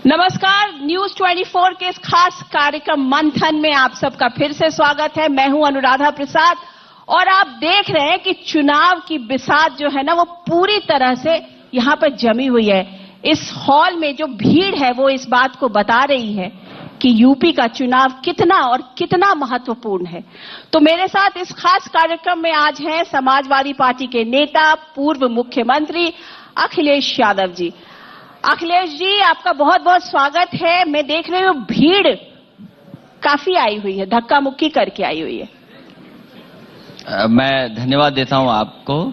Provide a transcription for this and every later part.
नमस्कार, न्यूज 24 के इस खास कार्यक्रम मंथन में आप सबका फिर से स्वागत है। मैं हूं अनुराधा प्रसाद और आप देख रहे हैं कि चुनाव की बिसात जो है ना वो पूरी तरह से यहां पर जमी हुई है। इस हॉल में जो भीड़ है वो इस बात को बता रही है कि यूपी का चुनाव कितना और कितना महत्वपूर्ण है। तो मेरे साथ इस खास कार्यक्रम में आज हैं समाजवादी पार्टी के नेता, पूर्व मुख्यमंत्री अखिलेश यादव जी। अखिलेश जी, आपका बहुत बहुत स्वागत है। मैं देख रही हूँ भीड़ काफी आई हुई है, धक्का मुक्की करके आई हुई है। मैं धन्यवाद देता हूं आपको,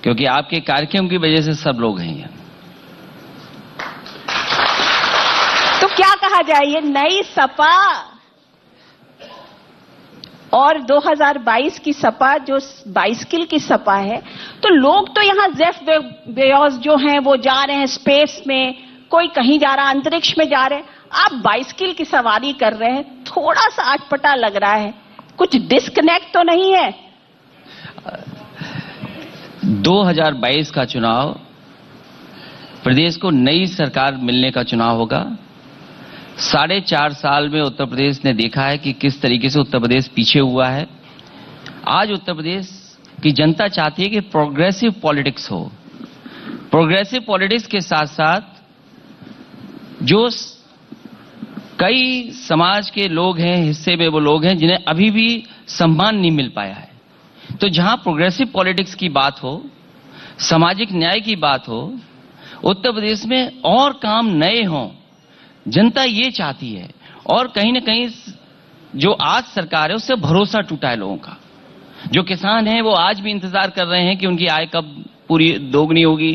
क्योंकि आपके कार्यक्रम की वजह से सब लोग हैं। तो क्या कहा जाए, ये नई सपा और 2022 की सपा जो बाइसिकल की सपा है, तो लोग तो यहाँ जेफ बेजोस जो हैं वो जा रहे हैं स्पेस में, कोई कहीं जा रहा है, अंतरिक्ष में जा रहे हैं, आप बाइसिकल की सवारी कर रहे हैं। थोड़ा सा अटपटा लग रहा है, कुछ डिस्कनेक्ट तो नहीं है? 2022 का चुनाव प्रदेश को नई सरकार मिलने का चुनाव होगा। 4.5 साल में उत्तर प्रदेश ने देखा है कि किस तरीके से उत्तर प्रदेश पीछे हुआ है। आज उत्तर प्रदेश की जनता चाहती है कि प्रोग्रेसिव पॉलिटिक्स हो। प्रोग्रेसिव पॉलिटिक्स के साथ साथ जो कई समाज के लोग हैं, हिस्से में वो लोग हैं जिन्हें अभी भी सम्मान नहीं मिल पाया है। तो जहां प्रोग्रेसिव पॉलिटिक्स की बात हो, सामाजिक न्याय की बात हो, उत्तर प्रदेश में और काम नए हों, जनता ये चाहती है। और कहीं ना कहीं जो आज सरकार है उससे भरोसा टूटा है लोगों का। जो किसान हैं वो आज भी इंतजार कर रहे हैं कि उनकी आय कब पूरी दोगुनी होगी।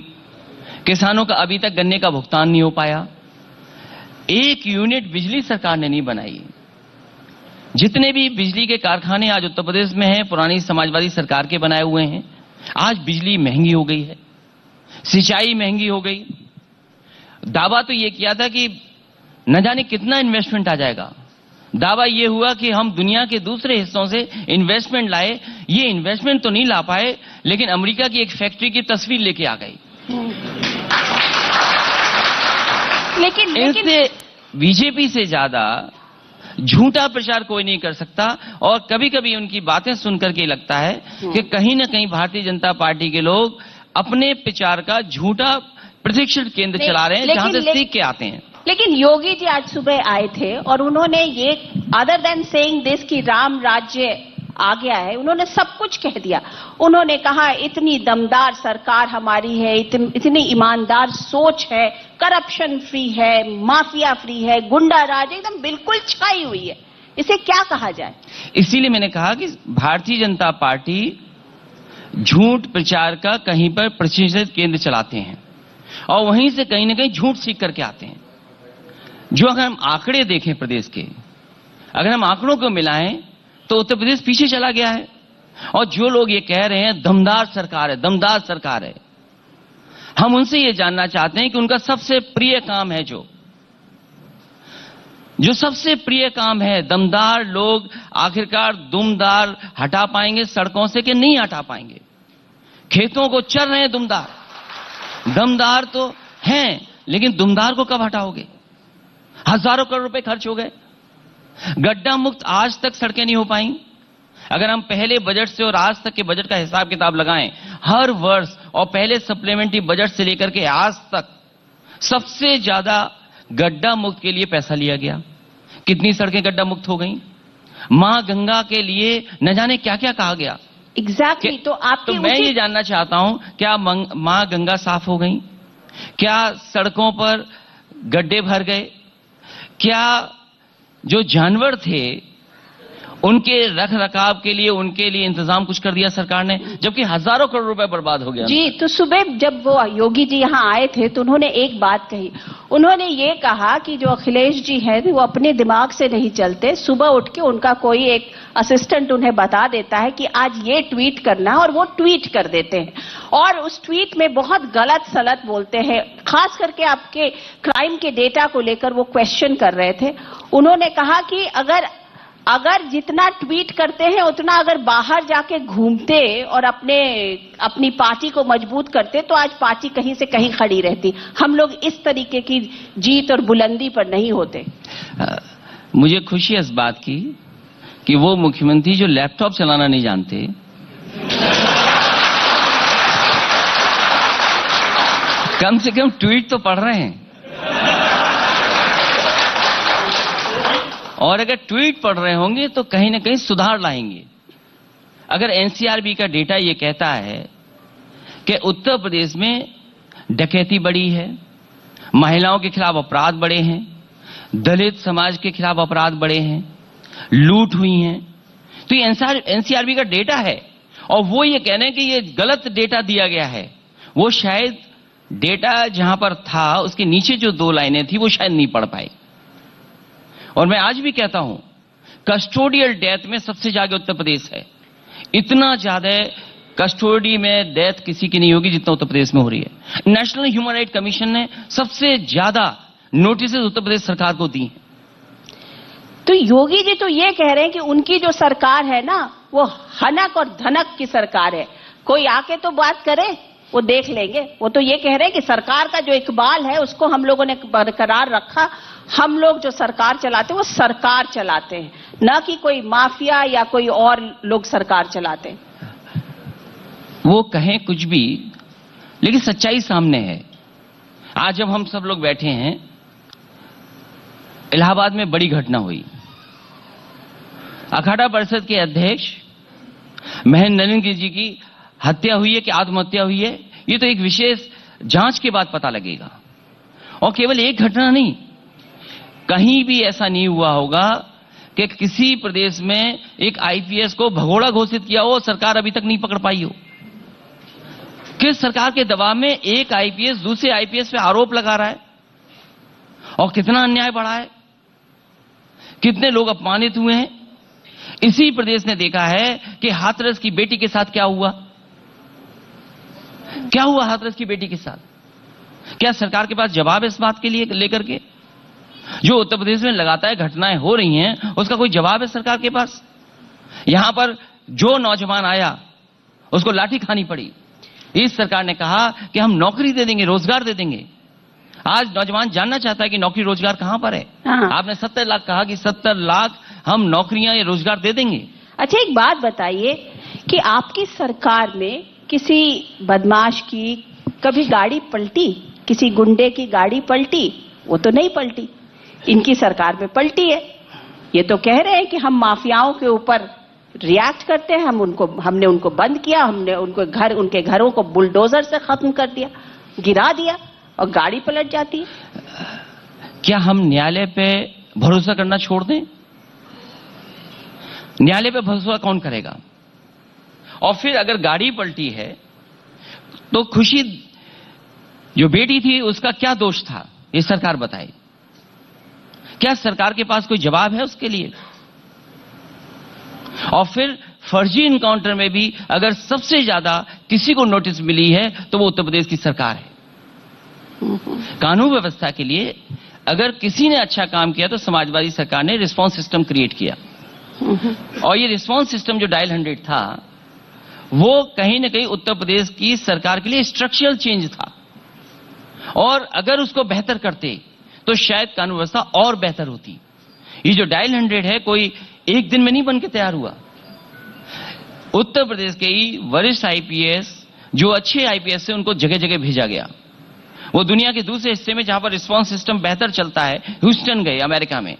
किसानों का अभी तक गन्ने का भुगतान नहीं हो पाया। 1 यूनिट बिजली सरकार ने नहीं बनाई। जितने भी बिजली के कारखाने आज उत्तर प्रदेश में हैं, पुरानी समाजवादी सरकार के बनाए हुए हैं। आज बिजली महंगी हो गई है, सिंचाई महंगी हो गई। दावा तो ये किया था कि न जाने कितना इन्वेस्टमेंट आ जाएगा। दावा ये हुआ कि हम दुनिया के दूसरे हिस्सों से इन्वेस्टमेंट लाए। ये इन्वेस्टमेंट तो नहीं ला पाए, लेकिन अमेरिका की एक फैक्ट्री की तस्वीर लेके आ गई। लेकिन बीजेपी से ज्यादा झूठा प्रचार कोई नहीं कर सकता। और कभी कभी उनकी बातें सुनकर के लगता है कि कहीं ना कहीं भारतीय जनता पार्टी के लोग अपने प्रचार का झूठा प्रशिक्षण केंद्र चला रहे हैं, जहां से सीख के आते हैं। लेकिन योगी जी आज सुबह आए थे और उन्होंने ये अदर देन सेइंग दिस कि राम राज्य आ गया है, उन्होंने सब कुछ कह दिया। उन्होंने कहा इतनी दमदार सरकार हमारी है, इतनी ईमानदार सोच है, करप्शन फ्री है, माफिया फ्री है, गुंडा राज एकदम बिल्कुल छाई हुई है। इसे क्या कहा जाए? इसीलिए मैंने कहा कि भारतीय जनता पार्टी झूठ प्रचार का कहीं पर प्रशिक्षण केंद्र चलाते हैं और वहीं से कहीं ना कहीं झूठ सीख करके आते हैं। जो अगर हम आंकड़े देखें प्रदेश के, अगर हम आंकड़ों को मिलाएं तो उत्तर प्रदेश पीछे चला गया है। और जो लोग ये कह रहे हैं दमदार सरकार है, दमदार सरकार है, हम उनसे ये जानना चाहते हैं कि उनका सबसे प्रिय काम है जो सबसे प्रिय काम है, दमदार लोग आखिरकार दुमदार हटा पाएंगे सड़कों से कि नहीं हटा पाएंगे? खेतों को चर रहे हैं दुमदार। दमदार तो हैं, लेकिन दुमदार को कब हटाओगे? हजारों करोड़ रुपए खर्च हो गए। गड्ढा मुक्त आज तक सड़कें नहीं हो पाई। अगर हम पहले बजट से और आज तक के बजट का हिसाब किताब लगाएं, हर वर्ष और पहले सप्लीमेंट्री बजट से लेकर के आज तक सबसे ज्यादा गड्ढा मुक्त के लिए पैसा लिया गया। कितनी सड़कें गड्ढा मुक्त हो गई? मां गंगा के लिए न जाने क्या क्या कहा गया। एग्जैक्टली। तो मैं ये जानना चाहता हूं, क्या मां गंगा साफ हो गई? क्या सड़कों पर गड्ढे भर गए? क्या जो जानवर थे उनके रख रखाव के लिए, उनके लिए इंतजाम कुछ कर दिया सरकार ने? जबकि हजारों करोड़ रुपए बर्बाद हो गया जी। तो सुबह जब वो योगी जी यहाँ आए थे तो उन्होंने एक बात कही। उन्होंने ये कहा कि जो अखिलेश जी हैं वो अपने दिमाग से नहीं चलते। सुबह उठ के उनका कोई एक असिस्टेंट उन्हें बता देता है कि आज ये ट्वीट करना है और वो ट्वीट कर देते हैं और उस ट्वीट में बहुत गलत सलत बोलते हैं। खास करके आपके क्राइम के डेटा को लेकर वो क्वेश्चन कर रहे थे। उन्होंने कहा कि अगर अगर जितना ट्वीट करते हैं उतना अगर बाहर जाके घूमते और अपनी पार्टी को मजबूत करते तो आज पार्टी कहीं से कहीं खड़ी रहती। हम लोग इस तरीके की जीत और बुलंदी पर नहीं होते। मुझे खुशी है इस बात की कि वो मुख्यमंत्री जो लैपटॉप चलाना नहीं जानते, कम से कम ट्वीट तो पढ़ रहे हैं। और अगर ट्वीट पढ़ रहे होंगे तो कहीं ना कहीं सुधार लाएंगे। अगर एनसीआरबी का डेटा ये कहता है कि उत्तर प्रदेश में डकैती बढ़ी है, महिलाओं के खिलाफ अपराध बढ़े हैं, दलित समाज के खिलाफ अपराध बढ़े हैं, लूट हुई हैं, तो ये एनसीआरबी का डेटा है। और वो ये कह रहे हैं कि ये गलत डेटा दिया गया है। वो शायद डेटा जहां पर था उसके नीचे जो 2 लाइनें थी वो शायद नहीं पढ़ पाए। और मैं आज भी कहता हूं, कस्टोडियल डेथ में सबसे ज्यादा उत्तर प्रदेश है। इतना ज्यादा कस्टोडी में डेथ किसी की नहीं होगी जितना उत्तर प्रदेश में हो रही है। नेशनल ह्यूमन राइट कमीशन ने सबसे ज्यादा नोटिस उत्तर प्रदेश सरकार को दी हैं। तो योगी जी तो ये कह रहे हैं कि उनकी जो सरकार है ना वो हनक और धनक की सरकार है। कोई आके तो बात करे, वो देख लेंगे। वो तो ये कह रहे हैं कि सरकार का जो इकबाल है उसको हम लोगों ने बरकरार रखा। हम लोग जो सरकार चलाते हैं वो सरकार चलाते हैं, न कि कोई माफिया या कोई और लोग सरकार चलाते हैं। वो कहें कुछ भी, लेकिन सच्चाई सामने है। आज जब हम सब लोग बैठे हैं, इलाहाबाद में बड़ी घटना हुई। अखाड़ा परिषद के अध्यक्ष महेंद्र नलिन जी की हत्या हुई है कि आत्महत्या हुई है, ये तो एक विशेष जांच के बाद पता लगेगा। और केवल एक घटना नहीं, कहीं भी ऐसा नहीं हुआ होगा कि किसी प्रदेश में एक आईपीएस को भगोड़ा घोषित किया हो, सरकार अभी तक नहीं पकड़ पाई हो। किस सरकार के दबाव में एक आईपीएस दूसरे आईपीएस पे आरोप लगा रहा है, और कितना अन्याय बढ़ा है, कितने लोग अपमानित हुए हैं। इसी प्रदेश ने देखा है कि हाथरस की बेटी के साथ क्या हुआ। क्या हुआ हाथरस की बेटी के साथ? क्या सरकार के पास जवाब है इस बात के लिए लेकर के? जो उत्तर प्रदेश में लगातार घटनाएं हो रही हैं उसका कोई जवाब है सरकार के पास? यहां पर जो नौजवान आया उसको लाठी खानी पड़ी। इस सरकार ने कहा कि हम नौकरी दे देंगे, रोजगार दे देंगे। आज नौजवान जानना चाहता है कि नौकरी रोजगार कहां पर है। आपने 70 लाख कहा कि 70 लाख हम नौकरियां या रोजगार दे देंगे। अच्छा, एक बात बताइए कि आपकी सरकार में किसी बदमाश की कभी गाड़ी पलटी, किसी गुंडे की गाड़ी पलटी? वो तो नहीं पलटी। इनकी सरकार में पलटी है। ये तो कह रहे हैं कि हम माफियाओं के ऊपर रिएक्ट करते हैं, हमने उनको बंद किया, हमने उनके घरों को बुलडोजर से खत्म कर दिया, गिरा दिया, और गाड़ी पलट जाती है। क्या हम न्यायालय पे भरोसा करना छोड़ दें? न्यायालय पे भरोसा कौन करेगा? और फिर अगर गाड़ी पलटी है तो खुशी जो बेटी थी उसका क्या दोष था, ये सरकार बताए। क्या सरकार के पास कोई जवाब है उसके लिए? और फिर फर्जी इनकाउंटर में भी अगर सबसे ज्यादा किसी को नोटिस मिली है तो वो उत्तर प्रदेश की सरकार है। कानून व्यवस्था के लिए अगर किसी ने अच्छा काम किया तो समाजवादी सरकार ने रिस्पांस सिस्टम क्रिएट किया। और ये रिस्पांस सिस्टम जो डायल 100 था वो कहीं ना कहीं उत्तर प्रदेश की सरकार के लिए स्ट्रक्चरल चेंज था। और अगर उसको बेहतर करते तो शायद कानून व्यवस्था और बेहतर होती। ये जो डायल 100 है कोई एक दिन में नहीं बन के तैयार हुआ। उत्तर प्रदेश के ही वरिष्ठ आईपीएस जो अच्छे आईपीएस से उनको जगह जगह भेजा गया। वो दुनिया के दूसरे हिस्से में जहां पर रिस्पांस सिस्टम बेहतर चलता है, ह्यूस्टन गए अमेरिका में,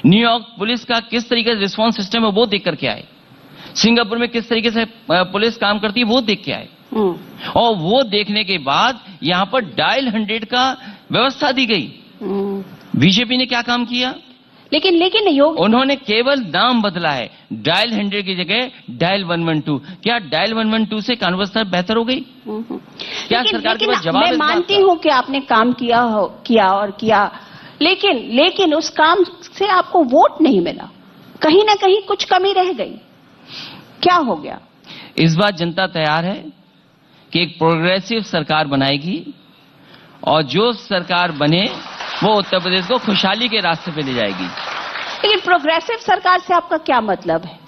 न्यूयॉर्क पुलिस का किस तरीके से रिस्पांस सिस्टम है वो देख करके आए, सिंगापुर में किस तरीके से पुलिस काम करती है वो देख के आए। और वो देखने के बाद यहां पर डायल 100 का व्यवस्था दी गई। बीजेपी ने क्या काम किया? लेकिन उन्होंने केवल नाम बदला है, डायल 100 की जगह डायल 112। क्या डायल 112 से कानून व्यवस्था बेहतर हो गई? क्या सरकार के पास जवाब? मैं मानती हूं कि आपने काम किया, लेकिन उस काम से आपको वोट नहीं मिला, कहीं ना कहीं कुछ कमी रह गई। क्या हो गया? इस बार जनता तैयार है कि एक प्रोग्रेसिव सरकार बनाएगी, और जो सरकार बने वो उत्तर प्रदेश को खुशहाली के रास्ते पे ले जाएगी। लेकिन प्रोग्रेसिव सरकार से आपका क्या मतलब है?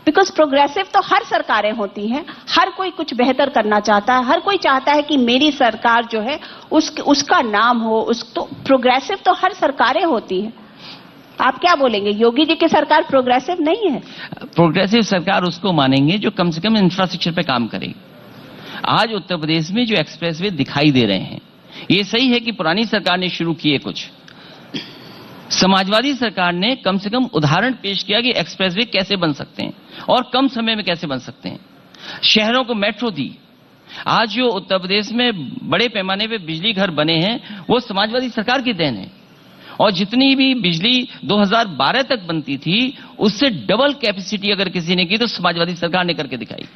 बिकॉज प्रोग्रेसिव तो हर सरकारें होती हैं, हर कोई कुछ बेहतर करना चाहता है, हर कोई चाहता है कि मेरी सरकार जो है उसका नाम हो, तो प्रोग्रेसिव तो हर सरकारें होती हैं। आप क्या बोलेंगे, योगी जी की सरकार प्रोग्रेसिव नहीं है? प्रोग्रेसिव सरकार उसको मानेंगे जो कम से कम इंफ्रास्ट्रक्चर पे काम करे। आज उत्तर प्रदेश में जो एक्सप्रेसवे दिखाई दे रहे हैं, ये सही है कि पुरानी सरकार ने शुरू किए कुछ, समाजवादी सरकार ने कम से कम उदाहरण पेश किया कि एक्सप्रेसवे कैसे बन सकते हैं और कम समय में कैसे बन सकते हैं। शहरों को मेट्रो दी। आज जो उत्तर प्रदेश में बड़े पैमाने पे बिजली घर बने हैं वो समाजवादी सरकार की देन है, और जितनी भी बिजली 2012 तक बनती थी उससे डबल कैपेसिटी अगर किसी ने की तो समाजवादी सरकार ने करके दिखाई।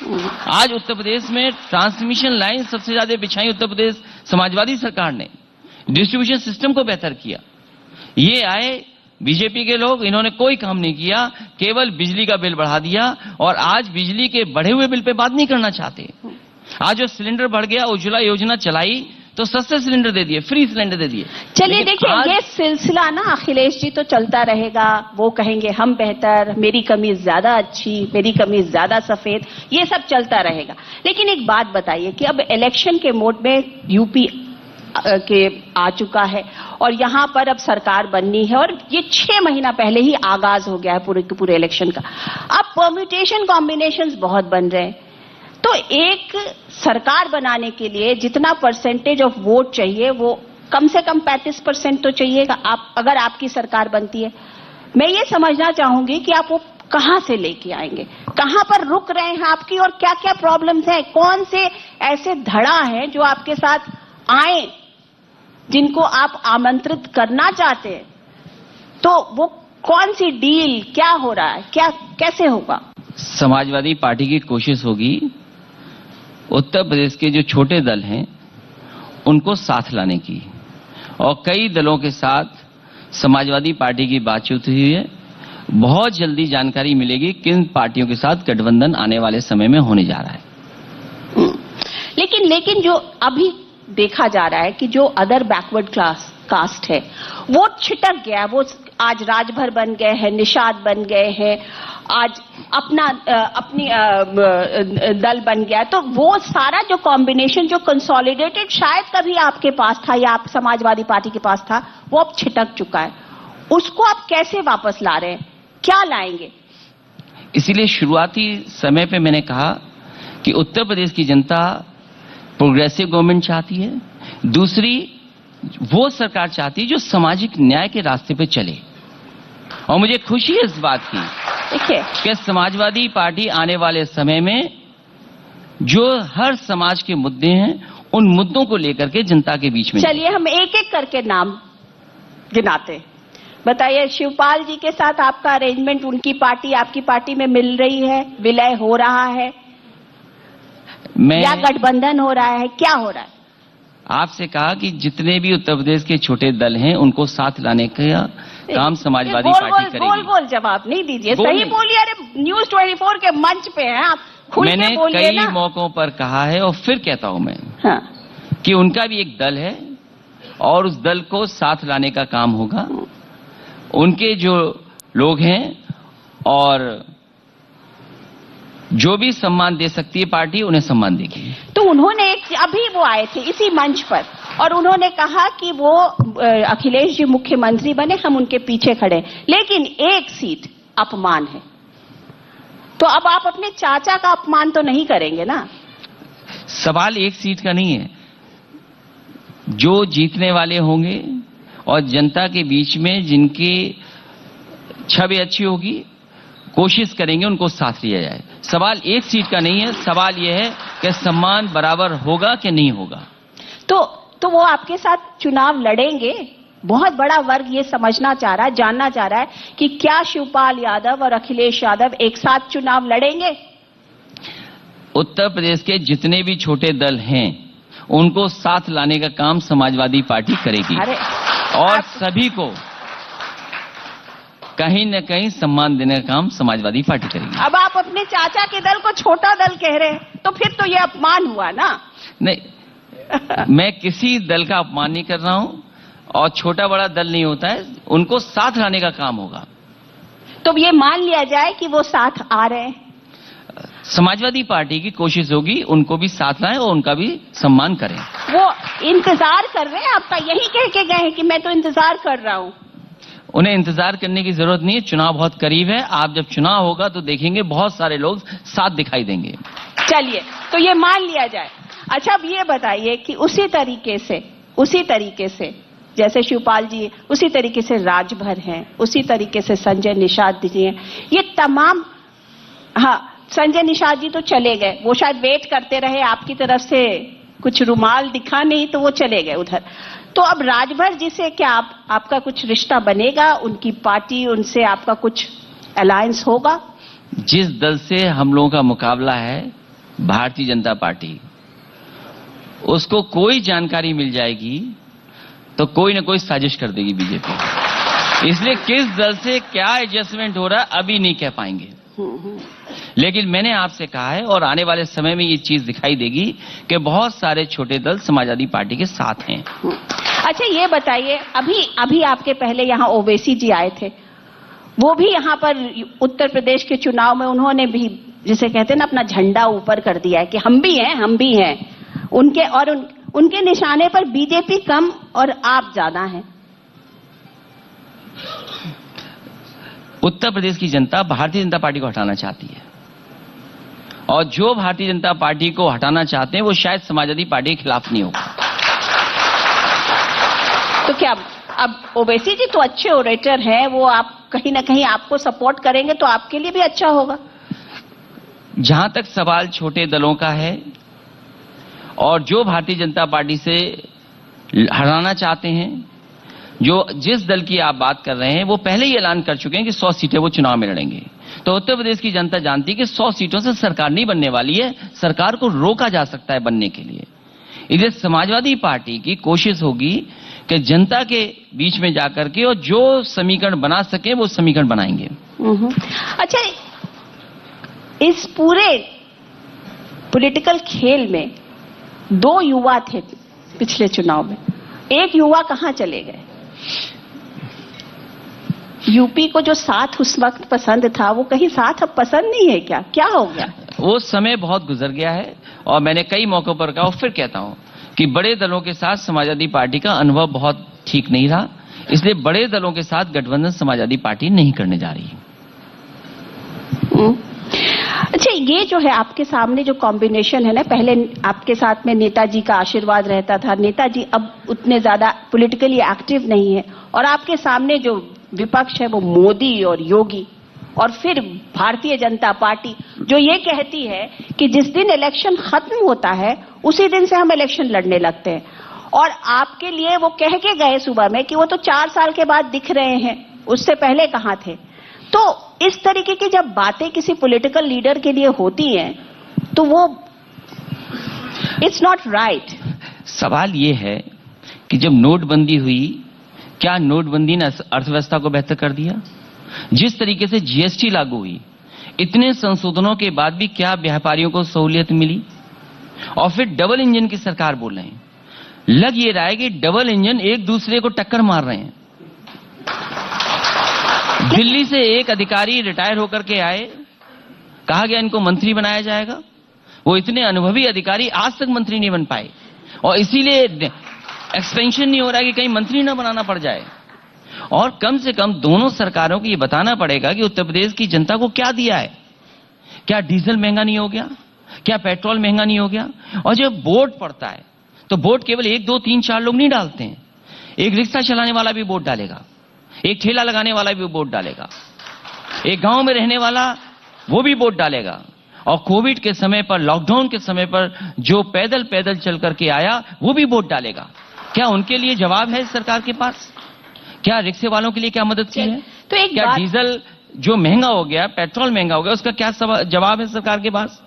आज उत्तर प्रदेश में ट्रांसमिशन लाइन सबसे ज्यादा बिछाई उत्तर प्रदेश समाजवादी सरकार ने, डिस्ट्रीब्यूशन सिस्टम को बेहतर किया। ये आए बीजेपी के लोग, इन्होंने कोई काम नहीं किया, केवल बिजली का बिल बढ़ा दिया, और आज बिजली के बढ़े हुए बिल पे बात नहीं करना चाहते। आज जो सिलेंडर बढ़ गया, उज्ज्वला योजना चलाई तो सस्ते सिलेंडर दे दिए, फ्री सिलेंडर दे दिए। चलिए देखिए, ये सिलसिला ना अखिलेश जी तो चलता रहेगा, वो कहेंगे हम बेहतर, मेरी कमीज ज्यादा अच्छी, मेरी कमीज ज्यादा सफेद, ये सब चलता रहेगा। लेकिन एक बात बताइए कि अब इलेक्शन के मोड में यूपी के आ चुका है और यहां पर अब सरकार बननी है, और ये 6 महीना पहले ही आगाज हो गया है पूरे के पूरे इलेक्शन का। अब परम्यूटेशन कॉम्बिनेशंस बहुत बन रहे हैं, तो एक सरकार बनाने के लिए जितना परसेंटेज ऑफ वोट चाहिए वो कम से कम 35% तो चाहिएगा, आप अगर आपकी सरकार बनती है। मैं ये समझना चाहूंगी कि आप वो कहां से लेके आएंगे, कहां पर रुक रहे हैं आपकी, और क्या क्या प्रॉब्लम्स हैं, कौन से ऐसे धड़ा हैं जो आपके साथ आए जिनको आप आमंत्रित करना चाहते हैं, तो वो कौन सी डील, क्या हो रहा है, क्या कैसे होगा? समाजवादी पार्टी की कोशिश होगी उत्तर प्रदेश के जो छोटे दल हैं उनको साथ लाने की, और कई दलों के साथ समाजवादी पार्टी की बातचीत हुई है। बहुत जल्दी जानकारी मिलेगी किन पार्टियों के साथ गठबंधन आने वाले समय में होने जा रहा है। लेकिन जो अभी देखा जा रहा है कि जो अदर बैकवर्ड कास्ट है वो छिटक गया, वो आज राजभर बन गए हैं, निषाद बन गए हैं, आज अपनी दल बन गया, तो वो सारा जो कॉम्बिनेशन जो कंसोलिडेटेड शायद कभी आपके पास था या आप समाजवादी पार्टी के पास था, वो अब छिटक चुका है। उसको आप कैसे वापस ला रहे हैं, क्या लाएंगे? इसीलिए शुरुआती समय पे मैंने कहा कि उत्तर प्रदेश की जनता प्रोग्रेसिव गवर्नमेंट चाहती है, दूसरी वो सरकार चाहती है जो सामाजिक न्याय के रास्ते पे चले, और मुझे खुशी है इस बात की देखिए कि समाजवादी पार्टी आने वाले समय में जो हर समाज के मुद्दे हैं उन मुद्दों को लेकर के जनता के बीच में। चलिए हम एक एक करके नाम गिनाते। बताइए, शिवपाल जी के साथ आपका अरेंजमेंट, उनकी पार्टी आपकी पार्टी में मिल रही है, विलय हो रहा है या गठबंधन हो रहा है, क्या हो रहा है? आपसे कहा कि जितने भी उत्तर प्रदेश के छोटे दल हैं उनको साथ लाने का काम समाजवादी पार्टी करेगी। गोल जवाब नहीं दीजिए, सही बोलिए। अरे न्यूज़ 24 के मंच पे हैं आप, खुल के बोलिए ना। कई मौकों पर कहा है और फिर कहता हूं मैं, हाँ, कि उनका भी एक दल है और उस दल को साथ लाने का काम होगा। उनके जो लोग हैं और जो भी सम्मान दे सकती है पार्टी उन्हें सम्मान देगी। तो उन्होंने अभी वो आए थे इसी मंच पर और उन्होंने कहा कि वो अखिलेश जी मुख्यमंत्री बने, हम उनके पीछे खड़े, लेकिन एक सीट अपमान है। तो अब आप अपने चाचा का अपमान तो नहीं करेंगे ना? सवाल एक सीट का नहीं है, जो जीतने वाले होंगे और जनता के बीच में जिनकी छवि अच्छी होगी कोशिश करेंगे उनको साथ लिया जाए। सवाल एक सीट का नहीं है, सवाल यह है कि सम्मान बराबर होगा कि नहीं होगा। तो वो आपके साथ चुनाव लड़ेंगे? बहुत बड़ा वर्ग ये समझना चाह रहा है, जानना चाह रहा है कि क्या शिवपाल यादव और अखिलेश यादव एक साथ चुनाव लड़ेंगे? उत्तर प्रदेश के जितने भी छोटे दल हैं उनको साथ लाने का काम समाजवादी पार्टी करेगी और सभी को कहीं न कहीं सम्मान देने का काम समाजवादी पार्टी करेगी। अब आप अपने चाचा के दल को छोटा दल कह रहे हैं, तो फिर तो ये अपमान हुआ ना? नहीं, मैं किसी दल का अपमान नहीं कर रहा हूं और छोटा बड़ा दल नहीं होता है, उनको साथ लाने का काम होगा। तो ये मान लिया जाए कि वो साथ आ रहे हैं? समाजवादी पार्टी की कोशिश होगी उनको भी साथ लाएं और उनका भी सम्मान करें। वो इंतजार कर रहे हैं आपका, यही कह के गए हैं कि मैं तो इंतजार कर रहा हूं? उन्हें इंतजार करने की जरूरत नहीं है, चुनाव बहुत करीब है। आप जब चुनाव होगा तो देखेंगे बहुत सारे लोग साथ दिखाई देंगे। चलिए, तो ये मान लिया जाए। अच्छा, अब ये बताइए कि उसी तरीके से जैसे शिवपाल जी, उसी तरीके से राजभर हैं, उसी तरीके से संजय निषाद जी हैं, ये तमाम, हाँ संजय निषाद जी तो चले गए, वो शायद वेट करते रहे, आपकी तरफ से कुछ रुमाल दिखा नहीं तो वो चले गए उधर। तो अब राजभर जी से क्या आपका कुछ रिश्ता बनेगा? उनकी पार्टी, उनसे आपका कुछ अलायंस होगा? जिस दल से हम लोगों का मुकाबला है, भारतीय जनता पार्टी, उसको कोई जानकारी मिल जाएगी तो कोई ना कोई साजिश कर देगी बीजेपी। इसलिए किस दल से क्या एडजस्टमेंट हो रहा है अभी नहीं कह पाएंगे, लेकिन मैंने आपसे कहा है और आने वाले समय में ये चीज दिखाई देगी कि बहुत सारे छोटे दल समाजवादी पार्टी के साथ हैं। अच्छा, ये बताइए, अभी आपके पहले यहाँ ओवैसी जी आए थे, वो भी यहाँ पर उत्तर प्रदेश के चुनाव में उन्होंने भी, जिसे कहते हैं ना, अपना झंडा ऊपर कर दिया है कि हम भी हैं। उनके निशाने पर बीजेपी कम और आप ज्यादा हैं। उत्तर प्रदेश की जनता भारतीय जनता पार्टी को हटाना चाहती है और जो भारतीय जनता पार्टी को हटाना चाहते हैं वो शायद समाजवादी पार्टी के खिलाफ नहीं होगा। तो क्या अब ओवैसी जी तो अच्छे ओरेटर हैं, वो आप कहीं ना कहीं आपको सपोर्ट करेंगे तो आपके लिए भी अच्छा होगा। जहां तक सवाल छोटे दलों का है और जो भारतीय जनता पार्टी से हटाना चाहते हैं, जिस दल की आप बात कर रहे हैं, वो पहले ही ऐलान कर चुके हैं कि 100 सीटें वो चुनाव में लड़ेंगे। तो उत्तर प्रदेश की जनता जानती है कि 100 सीटों से सरकार नहीं बनने वाली है, सरकार को रोका जा सकता है बनने के लिए। इसलिए समाजवादी पार्टी की कोशिश होगी कि जनता के बीच में जाकर के और जो समीकरण बना सके वो समीकरण बनाएंगे। अच्छा, इस पूरे पॉलिटिकल खेल में 2 युवा थे पिछले चुनाव में, एक युवा कहां चले गए? यूपी को जो साथ उस वक्त पसंद था, वो कहीं साथ अब पसंद नहीं है क्या? क्या हो गया? वो समय बहुत गुजर गया है और मैंने कई मौकों पर कहा और फिर कहता हूं कि बड़े दलों के साथ समाजवादी पार्टी का अनुभव बहुत ठीक नहीं रहा, इसलिए बड़े दलों के साथ गठबंधन समाजवादी पार्टी नहीं करने जा रही। अच्छा, ये जो है आपके सामने जो कॉम्बिनेशन है ना, पहले आपके साथ में नेताजी का आशीर्वाद रहता था, नेताजी अब उतने ज्यादा पॉलिटिकली एक्टिव नहीं है, और आपके सामने जो विपक्ष है वो मोदी और योगी, और फिर भारतीय जनता पार्टी जो ये कहती है कि जिस दिन इलेक्शन खत्म होता है उसी दिन से हम इलेक्शन लड़ने लगते हैं। और आपके लिए वो कह के गए सुबह में कि वो तो 4 साल के बाद दिख रहे हैं, उससे पहले कहां थे? तो इस तरीके की जब बातें किसी पॉलिटिकल लीडर के लिए होती हैं तो वो इट्स नॉट राइट। सवाल ये है कि जब नोटबंदी हुई, क्या नोटबंदी ने अर्थव्यवस्था को बेहतर कर दिया? जिस तरीके से जीएसटी लागू हुई, इतने संशोधनों के बाद भी क्या व्यापारियों को सहूलियत मिली? और फिर डबल इंजन की सरकार बोल रहे हैं, लग ये रहा है कि डबल इंजन एक दूसरे को टक्कर मार रहे हैं। दिल्ली से एक अधिकारी रिटायर होकर के आए, कहा गया इनको मंत्री बनाया जाएगा, वो इतने अनुभवी अधिकारी आज तक मंत्री नहीं बन पाए, और इसीलिए एक्सपेंशन नहीं हो रहा है कि कहीं मंत्री ना बनाना पड़ जाए। और कम से कम दोनों सरकारों को ये बताना पड़ेगा कि उत्तर प्रदेश की जनता को क्या दिया है। क्या डीजल महंगा नहीं हो गया? क्या पेट्रोल महंगा नहीं हो गया? और जब वोट पड़ता है तो वोट केवल 1, 2, 3, 4 लोग नहीं डालते हैं, एक रिक्शा चलाने वाला भी वोट डालेगा, एक ठेला लगाने वाला भी वोट डालेगा, एक गांव में रहने वाला वो भी वोट डालेगा, और कोविड के समय पर, लॉकडाउन के समय पर जो पैदल पैदल चल करके आया वो भी वोट डालेगा। क्या उनके लिए जवाब है सरकार के पास? क्या रिक्शे वालों के लिए क्या मदद की है? तो एक क्या डीजल जो महंगा हो गया, पेट्रोल महंगा हो गया, उसका क्या जवाब है सरकार के पास?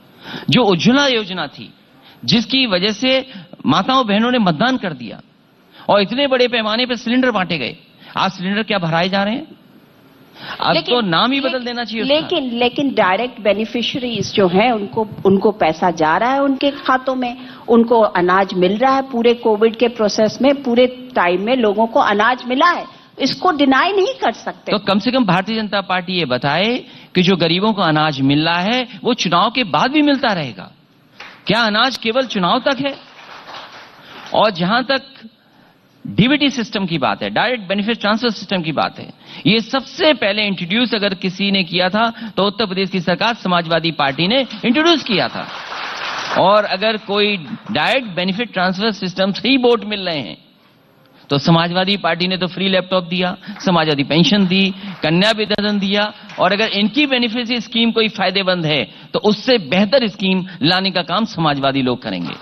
जो उज्ज्वला योजना थी, जिसकी वजह से माताओं बहनों ने मतदान कर दिया और इतने बड़े पैमाने पर सिलेंडर बांटे गए, आज सिलेंडर क्या भराए जा रहे हैं? अब तो नाम ही बदल देना चाहिए। लेकिन डायरेक्ट बेनिफिशियरीज जो हैं उनको पैसा जा रहा है उनके खातों में, उनको अनाज मिल रहा है। पूरे कोविड के प्रोसेस में, पूरे टाइम में लोगों को अनाज मिला है। इसको डिनाई नहीं कर सकते। तो कम से कम भारतीय जनता पार्टी ये बताए कि जो गरीबों को अनाज मिल रहा है वो चुनाव के बाद भी मिलता रहेगा। क्या अनाज केवल चुनाव तक है? और जहां तक डीबीटी सिस्टम की बात है, डायरेक्ट बेनिफिट ट्रांसफर सिस्टम की बात है, ये सबसे पहले इंट्रोड्यूस अगर किसी ने किया था तो उत्तर प्रदेश की सरकार समाजवादी पार्टी ने इंट्रोड्यूस किया था। और अगर कोई डायरेक्ट बेनिफिट ट्रांसफर सिस्टम से ही वोट मिल रहे हैं तो समाजवादी पार्टी ने तो फ्री लैपटॉप दिया, समाजवादी पेंशन दी, कन्या विधवा दिया, और अगर इनकी बेनिफिट स्कीम कोई फायदेमंद है तो उससे बेहतर स्कीम लाने का काम समाजवादी लोग करेंगे।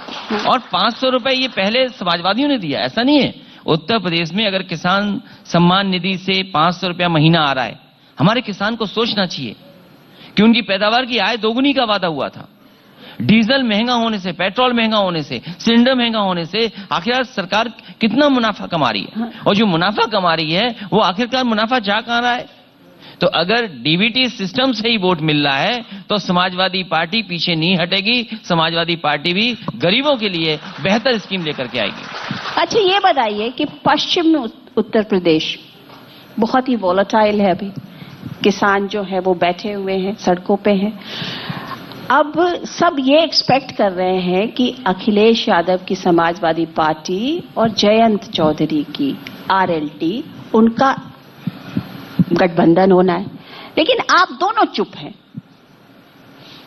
और 500 रुपए ये पहले समाजवादियों ने दिया, ऐसा नहीं है। उत्तर प्रदेश में अगर किसान सम्मान निधि से 500 रुपया महीना आ रहा है, हमारे किसान को सोचना चाहिए कि उनकी पैदावार की आय दोगुनी का वादा हुआ था। डीजल महंगा होने से, पेट्रोल महंगा होने से, सिलेंडर महंगा होने से आखिरकार सरकार कितना मुनाफा कमा रही है, और जो मुनाफा कमा रही है वो आखिरकार मुनाफा जा कहां रहा है? तो अगर डीबीटी सिस्टम से ही वोट मिल रहा है तो समाजवादी पार्टी पीछे नहीं हटेगी। समाजवादी पार्टी भी गरीबों के लिए बेहतर स्कीम लेकर के आएगी। अच्छा, ये बताइए कि पश्चिम में उत्तर प्रदेश बहुत ही वॉलेटाइल है, अभी किसान जो है वो बैठे हुए हैं, सड़कों पे हैं। अब सब ये एक्सपेक्ट कर रहे हैं कि अखिलेश यादव की समाजवादी पार्टी और जयंत चौधरी की आरएलडी, उनका गठबंधन होना है, लेकिन आप दोनों चुप हैं।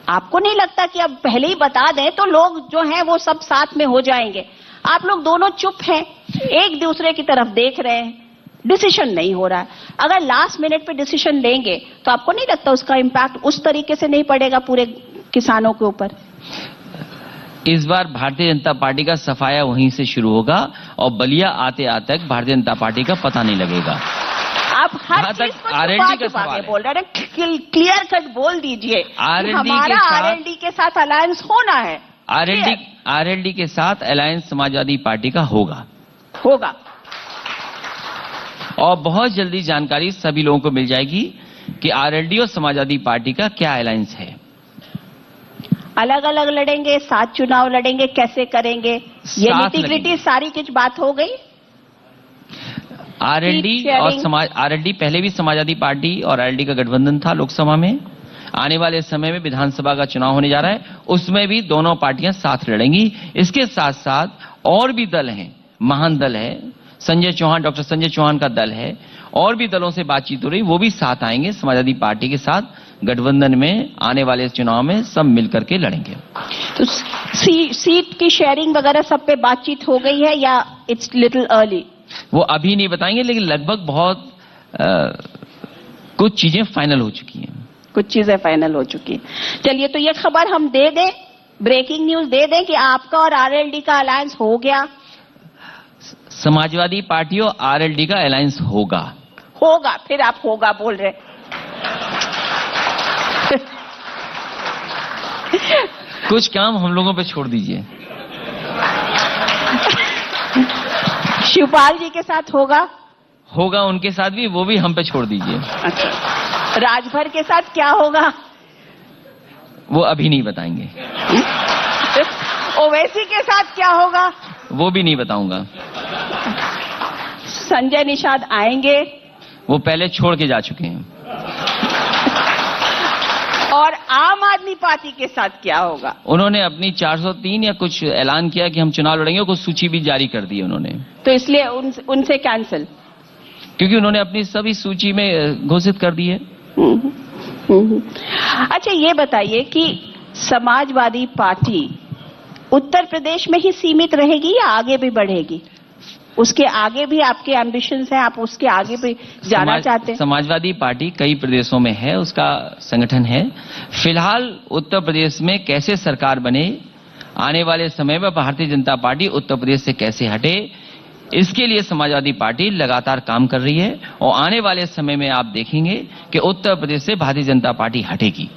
आपको नहीं लगता कि अब पहले ही बता दें तो लोग जो हैं वो सब साथ में हो जाएंगे? आप लोग दोनों चुप हैं, एक दूसरे की तरफ देख रहे हैं, डिसीजन नहीं हो रहा है। अगर लास्ट मिनट पे डिसीजन लेंगे तो आपको नहीं लगता उसका इंपैक्ट उस तरीके से नहीं पड़ेगा पूरे किसानों के ऊपर? इस बार भारतीय जनता पार्टी का सफाया वहीं से शुरू होगा और बलिया आते आते तक भारतीय जनता पार्टी का पता नहीं लगेगा। आप हर चीज को छुपा के बोल रहे हैं, क्लियर कट बोल दीजिए, हमारा आरएलडी के साथ अलायंस होना है। आरएलडी के साथ अलायंस समाजवादी पार्टी का होगा। और बहुत जल्दी जानकारी सभी लोगों को मिल जाएगी कि आरएलडी और समाजवादी पार्टी का क्या अलायंस है। अलग अलग लड़ेंगे, साथ चुनाव लड़ेंगे, कैसे करेंगे, ये नीति-ग्रिटी सारी कुछ बात हो गई। आरएलडी पहले भी समाजवादी पार्टी और आरएलडी का गठबंधन था लोकसभा में। आने वाले समय में विधानसभा का चुनाव होने जा रहा है, उसमें भी दोनों पार्टियां साथ लड़ेंगी। इसके साथ साथ और भी दल हैं, महान दल है, संजय चौहान, डॉक्टर संजय चौहान का दल है, और भी दलों से बातचीत हो रही, वो भी साथ आएंगे समाजवादी पार्टी के साथ गठबंधन में। आने वाले चुनाव में सब मिलकर के लड़ेंगे। तो सीट की शेयरिंग वगैरह सब पे बातचीत हो गई है या इट्स लिटिल अर्ली? वो अभी नहीं बताएंगे, लेकिन लगभग बहुत कुछ चीजें फाइनल हो चुकी हैं। चलिए, तो ये खबर हम दे दें, ब्रेकिंग न्यूज दे दें कि आपका और आरएलडी का अलायंस हो गया। समाजवादी पार्टी और आरएलडी का अलायंस होगा। फिर आप होगा बोल रहे। कुछ काम हम लोगों पे छोड़ दीजिए। शिवपाल जी के साथ होगा उनके साथ भी, वो भी हम पे छोड़ दीजिए। अच्छा, राजभर के साथ क्या होगा? वो अभी नहीं बताएंगे। ओवैसी के साथ क्या होगा? वो भी नहीं बताऊंगा। संजय निषाद आएंगे? वो पहले छोड़ के जा चुके हैं। और आम आदमी पार्टी के साथ क्या होगा? उन्होंने अपनी 403 या कुछ ऐलान किया कि हम चुनाव लड़ेंगे, कुछ सूची भी जारी कर दी उन्होंने। तो इसलिए उनसे कैंसिल? क्योंकि उन्होंने अपनी सभी सूची में घोषित कर दी है। अच्छा, ये बताइए कि समाजवादी पार्टी उत्तर प्रदेश में ही सीमित रहेगी या आगे भी बढ़ेगी? उसके आगे भी आपके एम्बिशंस हैं, आप उसके आगे भी जाना चाहते हैं? समाजवादी पार्टी कई प्रदेशों में है, उसका संगठन है। फिलहाल उत्तर प्रदेश में कैसे सरकार बने, आने वाले समय में भारतीय जनता पार्टी उत्तर प्रदेश से कैसे हटे, इसके लिए समाजवादी पार्टी लगातार काम कर रही है। और आने वाले समय में आप देखेंगे कि उत्तर प्रदेश से भारतीय जनता पार्टी हटेगी।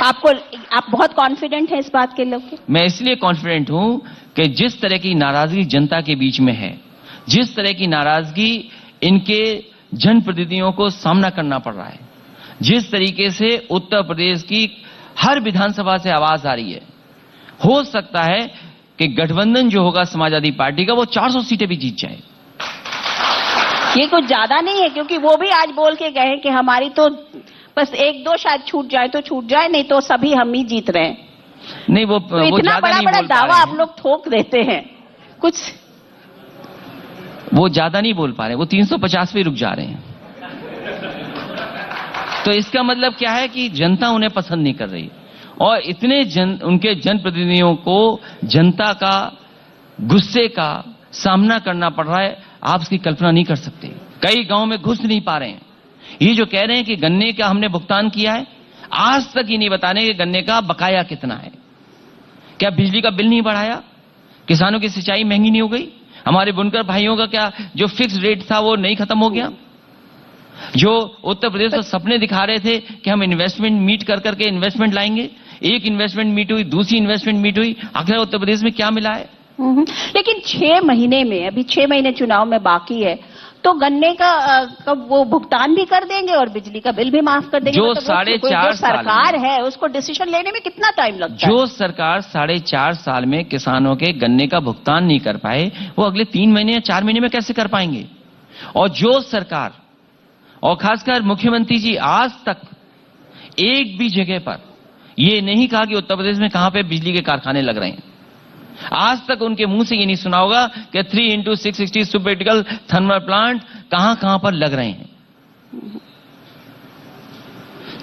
आप बहुत कॉन्फिडेंट हैं इस बात के लेकर? मैं इसलिए कॉन्फिडेंट हूं कि जिस तरह की नाराजगी जनता के बीच में है, जिस तरह की नाराजगी इनके जनप्रतिनिधियों को सामना करना पड़ रहा है, जिस तरीके से उत्तर प्रदेश की हर विधानसभा से आवाज आ रही है, हो सकता है कि गठबंधन जो होगा समाजवादी पार्टी का, वो 400 सीटें भी जीत जाए। ये कुछ ज्यादा नहीं है, क्योंकि वो भी आज बोल के गए कि हमारी तो बस 1-2 शायद छूट जाए तो छूट जाए, नहीं तो सभी हम ही जीत रहे हैं। नहीं वो तो इतना बड़ा बड़ा दावा आप लोग ठोक देते हैं, कुछ वो ज्यादा नहीं बोल पा रहे, वो 350 पे रुक जा रहे हैं। तो इसका मतलब क्या है कि जनता उन्हें पसंद नहीं कर रही, और इतने उनके जनप्रतिनिधियों को जनता का गुस्से का सामना करना पड़ रहा है, आप इसकी कल्पना नहीं कर सकते। कई गांव में घुस नहीं पा रहे हैं। ये जो कह रहे हैं कि गन्ने का हमने भुगतान किया है, आज तक ये नहीं बताने कि गन्ने का बकाया कितना है। क्या बिजली का बिल नहीं बढ़ाया? किसानों की सिंचाई महंगी नहीं हो गई? हमारे बुनकर भाइयों का क्या जो फिक्स रेट था वो नहीं खत्म हो गया? जो उत्तर प्रदेश को सपने दिखा रहे थे कि हम इन्वेस्टमेंट मीट कर करके इन्वेस्टमेंट लाएंगे, एक इन्वेस्टमेंट मीट हुई, दूसरी इन्वेस्टमेंट मीट हुई, आखिर उत्तर प्रदेश में क्या मिला है? लेकिन 6 महीने में, अभी 6 महीने चुनाव में बाकी है, तो गन्ने का वो भुगतान भी कर देंगे और बिजली का बिल भी माफ कर देंगे। जो मतलब 4.5 सरकार है उसको डिसीजन लेने में कितना टाइम लगता है? जो सरकार 4.5 साल में किसानों के गन्ने का भुगतान नहीं कर पाए, वो अगले 3 महीने या 4 महीने में कैसे कर पाएंगे? और जो सरकार और खासकर मुख्यमंत्री जी आज तक एक भी जगह पर ये नहीं कहा कि उत्तर प्रदेश में कहां पे बिजली के कारखाने लग रहे हैं। आज तक उनके मुंह से ये नहीं सुना होगा कि 3x660 सुपरक्रिटिकल थर्मल प्लांट कहां कहां पर लग रहे हैं।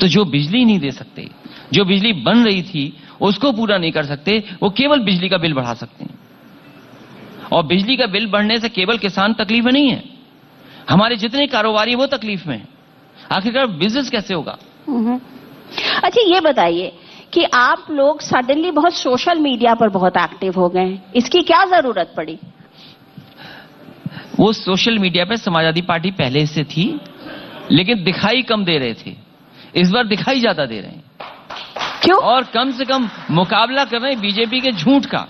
तो जो बिजली नहीं दे सकते, जो बिजली बन रही थी उसको पूरा नहीं कर सकते, वो केवल बिजली का बिल बढ़ा सकते हैं। और बिजली का बिल बढ़ने से केवल किसान तकलीफ में नहीं है, हमारे जितने कारोबारी वो तकलीफ में है। आखिरकार बिजनेस कैसे होगा? अच्छा ये बताइए कि आप लोग सडनली बहुत सोशल मीडिया पर बहुत एक्टिव हो गए हैं, इसकी क्या जरूरत पड़ी? वो सोशल मीडिया पे समाजवादी पार्टी पहले से थी, लेकिन दिखाई कम दे रहे थे। इस बार दिखाई ज्यादा दे रहे हैं। क्यों? और कम से कम मुकाबला कर रहे हैं बीजेपी के झूठ का।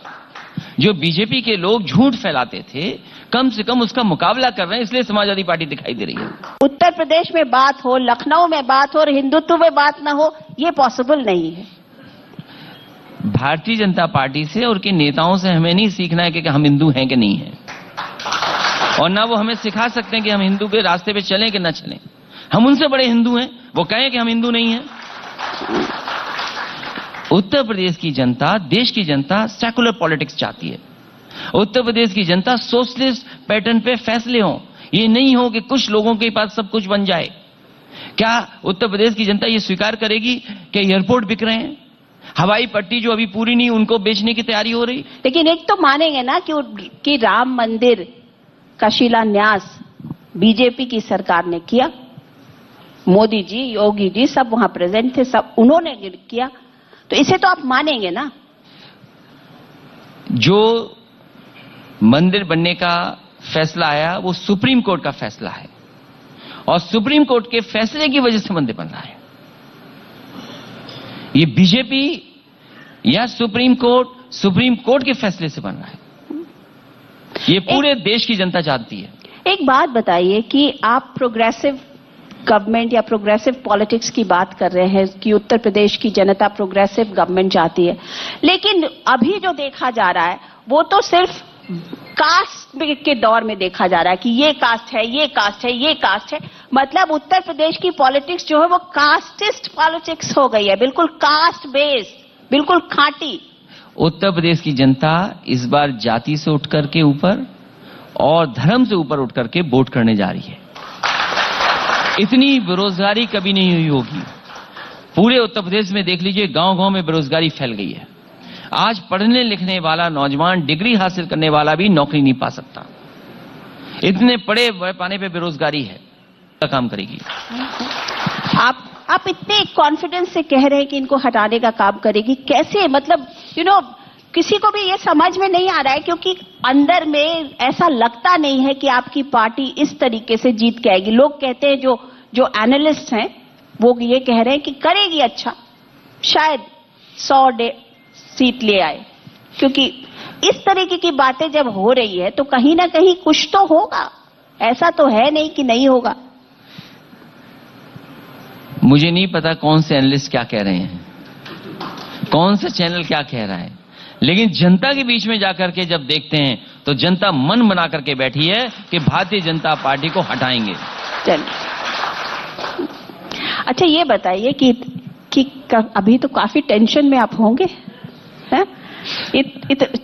जो बीजेपी के लोग झूठ फैलाते थे, कम से कम उसका मुकाबला कर रहे हैं, इसलिए समाजवादी पार्टी दिखाई दे रही है। उत्तर प्रदेश में बात हो, लखनऊ में बात हो और हिंदुत्व में बात ना हो, ये पॉसिबल नहीं है। भारतीय जनता पार्टी से और के नेताओं से हमें नहीं सीखना है कि हम हिंदू हैं कि नहीं हैं, और ना वो हमें सिखा सकते हैं कि हम हिंदू के रास्ते पे चलें कि ना चलें। हम उनसे बड़े हिंदू हैं, वो कहें कि हम हिंदू नहीं हैं। उत्तर प्रदेश की जनता, देश की जनता सेकुलर पॉलिटिक्स चाहती है। उत्तर प्रदेश की जनता सोशलिस्ट पैटर्न पे फैसले हों, ये नहीं हो कि कुछ लोगों के पास सब कुछ बन जाए। क्या उत्तर प्रदेश की जनता ये स्वीकार करेगी कि एयरपोर्ट बिक रहे हैं, हवाई पट्टी जो अभी पूरी नहीं उनको बेचने की तैयारी हो रही? लेकिन एक तो मानेंगे ना कि राम मंदिर का शिलान्यास बीजेपी की सरकार ने किया, मोदी जी, योगी जी सब वहां प्रेजेंट थे, सब उन्होंने किया, तो इसे तो आप मानेंगे ना? जो मंदिर बनने का फैसला आया वो सुप्रीम कोर्ट का फैसला है, और सुप्रीम कोर्ट के फैसले की वजह से मंदिर बन रहा है। ये बीजेपी या सुप्रीम कोर्ट के फैसले से बन रहा है, ये पूरे देश की जनता जानती है। एक बात बताइए कि आप प्रोग्रेसिव गवर्नमेंट या प्रोग्रेसिव पॉलिटिक्स की बात कर रहे हैं कि उत्तर प्रदेश की जनता प्रोग्रेसिव गवर्नमेंट चाहती है, लेकिन अभी जो देखा जा रहा है वो तो सिर्फ कास्ट के दौर में देखा जा रहा है कि ये कास्ट है, ये कास्ट है, ये कास्ट है। मतलब उत्तर प्रदेश की पॉलिटिक्स जो है वो कास्टिस्ट पॉलिटिक्स हो गई है, बिल्कुल कास्ट बेस्ड, बिल्कुल खांटी। उत्तर प्रदेश की जनता इस बार जाति से उठ करके ऊपर और धर्म से ऊपर उठ करके वोट करने जा रही है। इतनी बेरोजगारी कभी नहीं हुई होगी। पूरे उत्तर प्रदेश में देख लीजिए, गांव गांव में बेरोजगारी फैल गई है। आज पढ़ने लिखने वाला नौजवान, डिग्री हासिल करने वाला भी नौकरी नहीं पा सकता। इतने पढ़े पाने पे बेरोजगारी है, क्या काम करेगी? आप इतने कॉन्फिडेंस से कह रहे हैं कि इनको हटाने का काम करेगी, कैसे? मतलब किसी को भी ये समझ में नहीं आ रहा है, क्योंकि अंदर में ऐसा लगता नहीं है कि आपकी पार्टी इस तरीके से जीत के आएगी। लोग कहते हैं, जो एनालिस्ट हैं वो ये कह रहे हैं कि करेगी अच्छा, शायद 100 सीट ले आए, क्योंकि इस तरीके की बातें जब हो रही है तो कहीं ना कहीं कुछ तो होगा, ऐसा तो है नहीं कि नहीं होगा। मुझे नहीं पता कौन से एनालिस्ट क्या कह रहे हैं, कौन सा चैनल क्या कह रहा है, लेकिन जनता के बीच में जाकर के जब देखते हैं तो जनता मन बना करके बैठी है कि भारतीय जनता पार्टी को हटाएंगे। चलिए, अच्छा ये बताइए कि अभी तो काफी टेंशन में आप होंगे, हैं?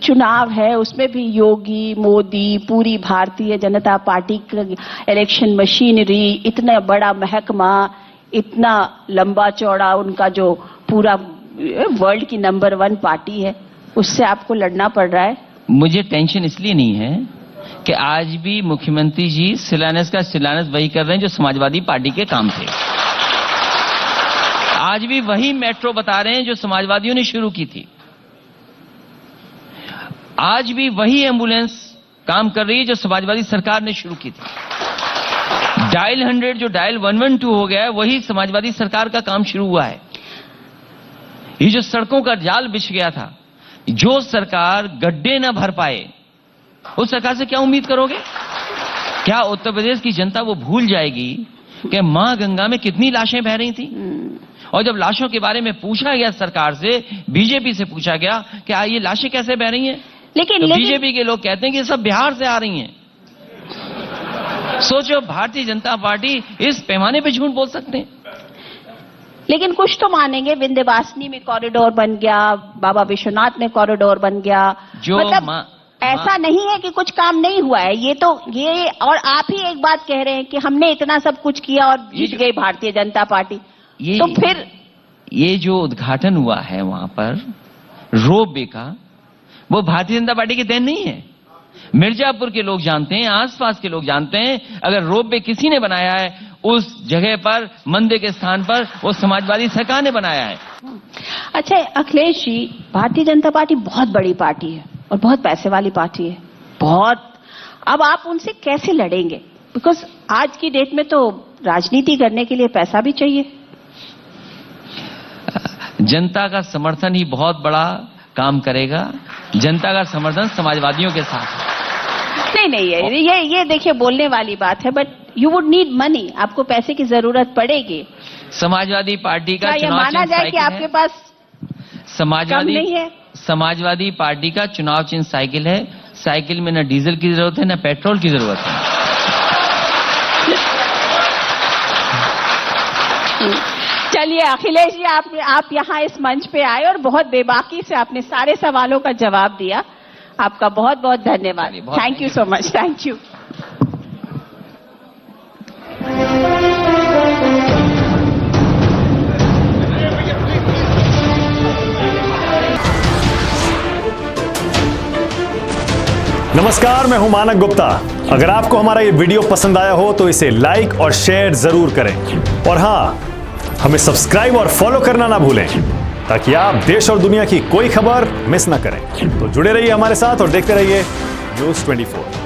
चुनाव है, उसमें भी योगी, मोदी, पूरी भारतीय जनता पार्टी की इलेक्शन मशीनरी, इतना बड़ा महकमा, इतना लंबा चौड़ा उनका जो पूरा वर्ल्ड की नंबर 1 पार्टी है, उससे आपको लड़ना पड़ रहा है। मुझे टेंशन इसलिए नहीं है कि आज भी मुख्यमंत्री जी शिलान्यास का शिलान्यास वही कर रहे हैं जो समाजवादी पार्टी के काम थे। आज भी वही मेट्रो बता रहे हैं जो समाजवादियों ने शुरू की थी। आज भी वही एम्बुलेंस काम कर रही है जो समाजवादी सरकार ने शुरू की थी। डायल 100 जो डायल 112 हो गया है, वही समाजवादी सरकार का काम शुरू हुआ है। ये जो सड़कों का जाल बिछ गया था, जो सरकार गड्ढे न भर पाए, उस सरकार से क्या उम्मीद करोगे? क्या उत्तर प्रदेश की जनता वो भूल जाएगी कि मां गंगा में कितनी लाशें बह रही थी? और जब लाशों के बारे में पूछा गया सरकार से, बीजेपी से पूछा गया कि ये लाशें कैसे बह रही हैं, लेकिन बीजेपी के लोग कहते हैं कि सब बिहार से आ रही हैं। सोचो, भारतीय जनता पार्टी इस पैमाने पे झूठ बोल सकते हैं। लेकिन कुछ तो मानेंगे, विंध्यवासिनी में कॉरिडोर बन गया, बाबा विश्वनाथ में कॉरिडोर बन गया, जो मतलब ऐसा नहीं है कि कुछ काम नहीं हुआ है। ये और आप ही एक बात कह रहे हैं कि हमने इतना सब कुछ किया और जीत गई भारतीय जनता पार्टी। तो फिर ये जो उद्घाटन हुआ है वहां पर रोपवे का, वो भारतीय जनता पार्टी की देन नहीं है। मिर्जापुर के लोग जानते हैं, आसपास के लोग जानते हैं, अगर रोपवे किसी ने बनाया है उस जगह पर, मंदिर के स्थान पर, वो समाजवादी सरकार ने बनाया है। अच्छा अखिलेश जी, भारतीय जनता पार्टी बहुत बड़ी पार्टी है और बहुत पैसे वाली पार्टी है, बहुत। अब आप उनसे कैसे लड़ेंगे? बिकॉज आज की डेट में तो राजनीति करने के लिए पैसा भी चाहिए। जनता का समर्थन ही बहुत बड़ा काम करेगा। जनता का समर्थन समाजवादियों के साथ है। नहीं, ये देखिए बोलने वाली बात है, but you would need money, आपको पैसे की जरूरत पड़ेगी। समाजवादी पार्टी का चुनाव माना जाए कि आपके पास समाजवादी नहीं है? समाजवादी पार्टी का चुनाव चिन्ह साइकिल है। साइकिल में न डीजल की जरूरत है, न पेट्रोल की जरूरत है। चलिए अखिलेश जी, आप यहाँ इस मंच पे आए और बहुत बेबाकी से आपने सारे सवालों का जवाब दिया। आपका बहुत बहुत धन्यवाद। Thank you so much. Thank you. नमस्कार, मैं हूं मानक गुप्ता। अगर आपको हमारा ये वीडियो पसंद आया हो तो इसे लाइक और शेयर जरूर करें, और हां, हमें सब्सक्राइब और फॉलो करना ना भूलें ताकि आप देश और दुनिया की कोई खबर मिस ना करें। तो जुड़े रहिए हमारे साथ और देखते रहिए न्यूज़ 24।